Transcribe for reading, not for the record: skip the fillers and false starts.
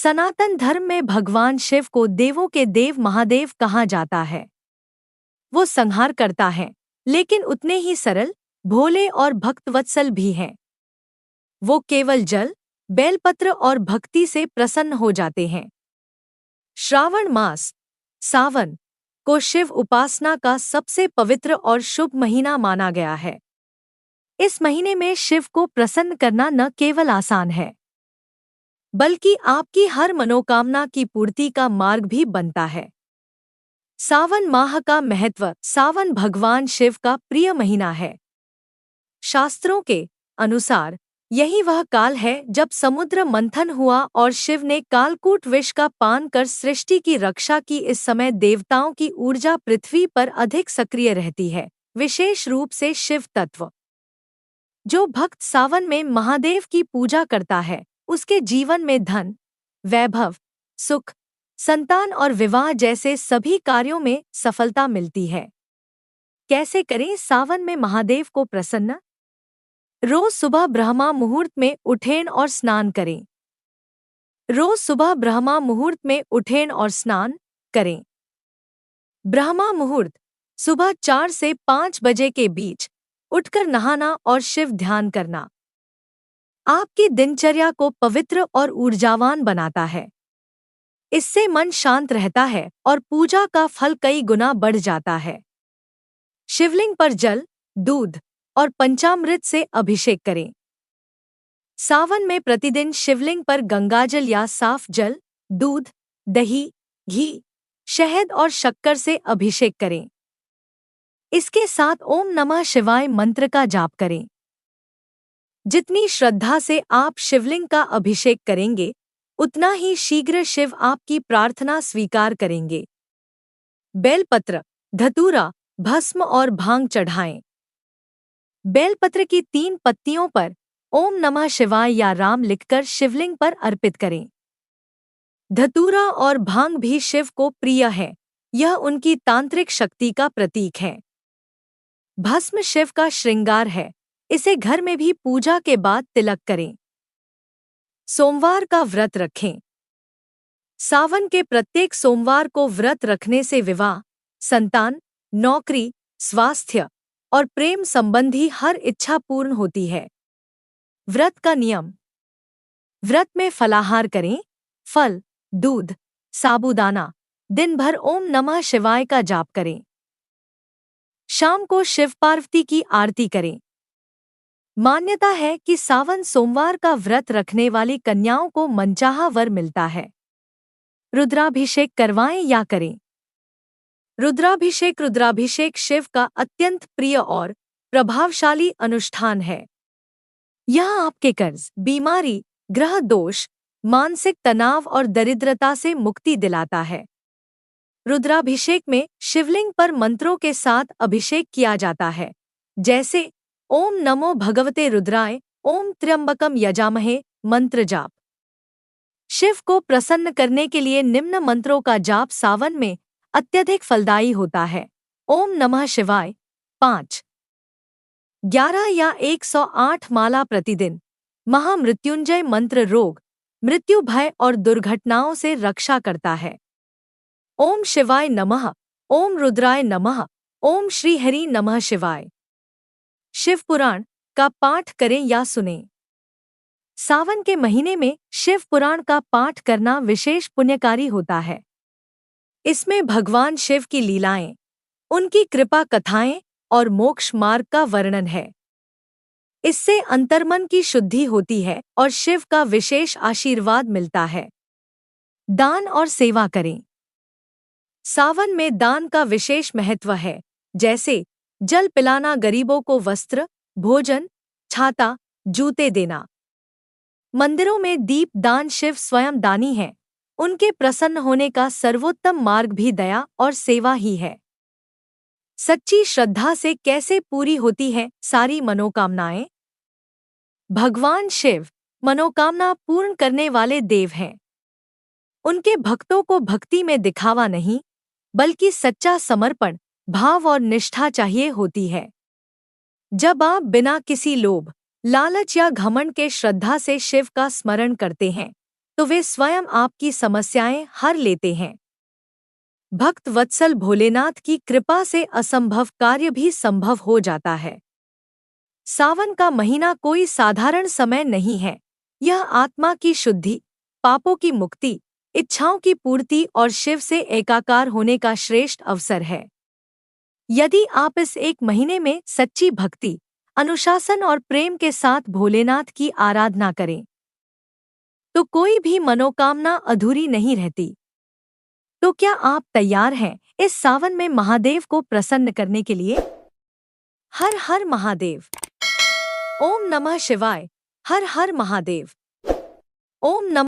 सनातन धर्म में भगवान शिव को देवों के देव महादेव कहा जाता है। वो संहार करता है, लेकिन उतने ही सरल, भोले और भक्तवत्सल भी हैं। वो केवल जल, बेलपत्र और भक्ति से प्रसन्न हो जाते हैं। श्रावण मास, सावन, को शिव उपासना का सबसे पवित्र और शुभ महीना माना गया है। इस महीने में शिव को प्रसन्न करना न केवल आसान है, बल्कि आपकी हर मनोकामना की पूर्ति का मार्ग भी बनता है। सावन माह का महत्व। सावन भगवान शिव का प्रिय महीना है। शास्त्रों के अनुसार यही वह काल है जब समुद्र मंथन हुआ और शिव ने कालकूट विष का पान कर सृष्टि की रक्षा की। इस समय देवताओं की ऊर्जा पृथ्वी पर अधिक सक्रिय रहती है, विशेष रूप से शिव तत्व। जो भक्त सावन में महादेव की पूजा करता है, उसके जीवन में धन, वैभव, सुख, संतान और विवाह जैसे सभी कार्यों में सफलता मिलती है। कैसे करें सावन में महादेव को प्रसन्न? रोज सुबह ब्रह्मा मुहूर्त में उठें और स्नान करें। रोज सुबह ब्रह्मा मुहूर्त में उठें और स्नान करें। ब्रह्मा मुहूर्त सुबह 4 से 5 बजे के बीच उठकर नहाना और शिव ध्यान करना आपकी दिनचर्या को पवित्र और ऊर्जावान बनाता है। इससे मन शांत रहता है और पूजा का फल कई गुना बढ़ जाता है। शिवलिंग पर जल, दूध और पंचामृत से अभिषेक करें। सावन में प्रतिदिन शिवलिंग पर गंगाजल या साफ जल, दूध, दही, घी, शहद और शक्कर से अभिषेक करें। इसके साथ ओम नमः शिवाय मंत्र का जाप करें। जितनी श्रद्धा से आप शिवलिंग का अभिषेक करेंगे, उतना ही शीघ्र शिव आपकी प्रार्थना स्वीकार करेंगे। बेलपत्र, धतूरा, भस्म और भांग चढ़ाएं। बेलपत्र की 3 पत्तियों पर ओम नमः शिवाय या राम लिखकर शिवलिंग पर अर्पित करें। धतूरा और भांग भी शिव को प्रिय है, यह उनकी तांत्रिक शक्ति का प्रतीक है। भस्म शिव का श्रृंगार है, इसे घर में भी पूजा के बाद तिलक करें। सोमवार का व्रत रखें। सावन के प्रत्येक सोमवार को व्रत रखने से विवाह, संतान, नौकरी, स्वास्थ्य और प्रेम संबंधी हर इच्छा पूर्ण होती है। व्रत का नियम। व्रत में फलाहार करें, फल, दूध, साबूदाना, दिन भर ओम नमः शिवाय का जाप करें। शाम को शिव पार्वती की आरती करें। मान्यता है कि सावन सोमवार का व्रत रखने वाली कन्याओं को मनचाहा वर मिलता है। रुद्राभिषेक करवाएं या करें। रुद्राभिषेक शिव का अत्यंत प्रिय और प्रभावशाली अनुष्ठान है। यह आपके कर्ज, बीमारी, ग्रह दोष, मानसिक तनाव और दरिद्रता से मुक्ति दिलाता है। रुद्राभिषेक में शिवलिंग पर मंत्रों के साथ अभिषेक किया जाता है, जैसे ओम नमो भगवते रुद्राय, ओम त्र्यंबकम यजामहे मंत्र जाप। शिव को प्रसन्न करने के लिए निम्न मंत्रों का जाप सावन में अत्यधिक फलदायी होता है। ओम नमः शिवाय 5, 11 या 108 माला प्रतिदिन। महामृत्युंजय मंत्र रोग, मृत्यु, भय और दुर्घटनाओं से रक्षा करता है। ओम शिवाय नमः, ओम रुद्राय नमः, ओम श्री हरि नमः शिवाय। शिव पुराण का पाठ करें या सुनें। सावन के महीने में शिव पुराण का पाठ करना विशेष पुण्यकारी होता है। इसमें भगवान शिव की लीलाएं, उनकी कृपा कथाएं और मोक्ष मार्ग का वर्णन है। इससे अंतर्मन की शुद्धि होती है और शिव का विशेष आशीर्वाद मिलता है। दान और सेवा करें। सावन में दान का विशेष महत्व है, जैसे जल पिलाना, गरीबों को वस्त्र, भोजन, छाता, जूते देना। मंदिरों में दीप दान। शिव स्वयं दानी है, उनके प्रसन्न होने का सर्वोत्तम मार्ग भी दया और सेवा ही है। सच्ची श्रद्धा से कैसे पूरी होती है सारी मनोकामनाएं? भगवान शिव मनोकामना पूर्ण करने वाले देव हैं। उनके भक्तों को भक्ति में दिखावा नहीं, बल्कि सच्चा समर्पण, भाव और निष्ठा चाहिए होती है। जब आप बिना किसी लोभ, लालच या घमंड के श्रद्धा से शिव का स्मरण करते हैं, तो वे स्वयं आपकी समस्याएं हर लेते हैं। भक्त वत्सल भोलेनाथ की कृपा से असंभव कार्य भी संभव हो जाता है। सावन का महीना कोई साधारण समय नहीं है। यह आत्मा की शुद्धि, पापों की मुक्ति, इच्छाओं की पूर्ति और शिव से एकाकार होने का श्रेष्ठ अवसर है। यदि आप इस एक महीने में सच्ची भक्ति, अनुशासन और प्रेम के साथ भोलेनाथ की आराधना करें, तो कोई भी मनोकामना अधूरी नहीं रहती। तो क्या आप तैयार हैं इस सावन में महादेव को प्रसन्न करने के लिए? हर हर महादेव। ओम नमः शिवाय। हर हर महादेव। ओम नमः